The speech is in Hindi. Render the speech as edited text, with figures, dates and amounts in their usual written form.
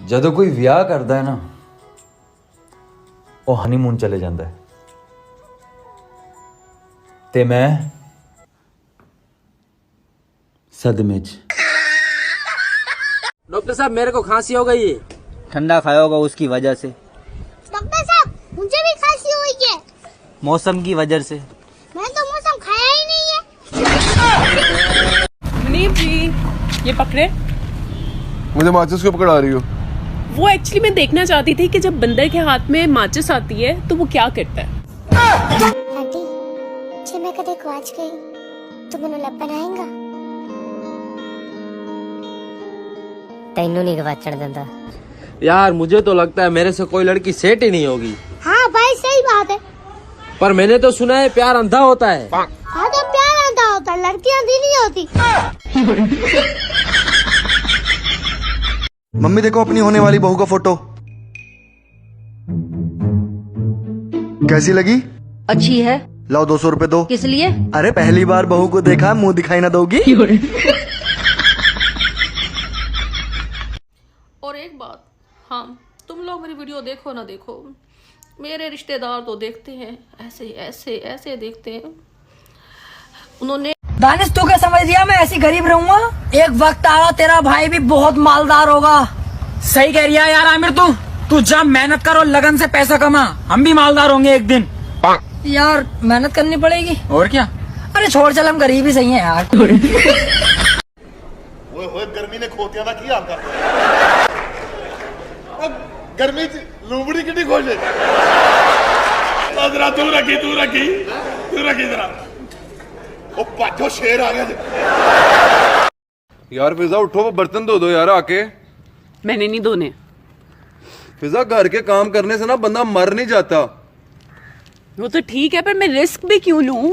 ਜਦੋਂ ਕੋਈ ਵਿਆਹ ਕਰਦਾ ਹੈ ਨਾ ਉਹ ਹਨੀਮੂਨ ਚਲੇ ਜਾਂਦਾ ਹੈ ਤੇ ਮੈਂ सदमे च। डॉक्टर साहब मेरे को खांसी हो गई है। ठंडा खाया होगा उसकी वजह से। डॉक्टर साहब मुझे भी खांसी हुई है। मौसम की वजह से। मैं तो मौसम खाया ही नहीं है। मुनीब जी ये पकड़े। मुझे माचिस क्यों पकड़ा रही हो? वो एक्चुअली मैं देखना चाहती थी कि जब बंदर के हाथ में माचिस आती है तो वो क्या करता है। आंटी जे मैं कदे गवाच गई तो मैनू लब बनाएगा? तैनू नहीं गवाचण देंदा। यार मुझे तो लगता है मेरे से कोई लड़की सेट ही नहीं होगी। हाँ भाई सही बात है। पर मैंने तो सुना है प्यार अंधा होता है। हाँ तो प्यार अंधा होता है, लड़कियां अंधी नहीं होती। मम्मी देखो अपनी होने वाली बहू का फोटो कैसी लगी? अच्छी है। लाओ 200 रुपए दो। किस लिए? अरे पहली बार बहू को देखा मुंह दिखाई ना दोगी? और एक बात, हाँ तुम लोग मेरी वीडियो देखो ना देखो, मेरे रिश्तेदार तो देखते हैं ऐसे ऐसे ऐसे देखते हैं। उन्होंने दानिश तू क्या समझ दिया मैं ऐसी गरीब रहूंगा? एक वक्त आएगा तेरा भाई भी बहुत मालदार होगा। सही कह रही है यार आमिर, तू जब मेहनत करो लगन से पैसा कमा, हम भी मालदार होंगे एक दिन। यार मेहनत करनी पड़ेगी और क्या। अरे छोड़ चल, हम गरीब ही सही हैं यार। ओए गर्मी ने खोतियां दा की हाल कर गर्मी च लूंबड़ी कितनी खुश है। जरा तू रखी जरा ओ पाछो शेर आ गया। यार फिजा उठो, वो बर्तन धो दो यार आके। मैंने नहीं धोने। फिजा घर के काम करने से ना बंदा मर नहीं जाता। वो तो ठीक है पर मैं रिस्क भी क्यों लूं?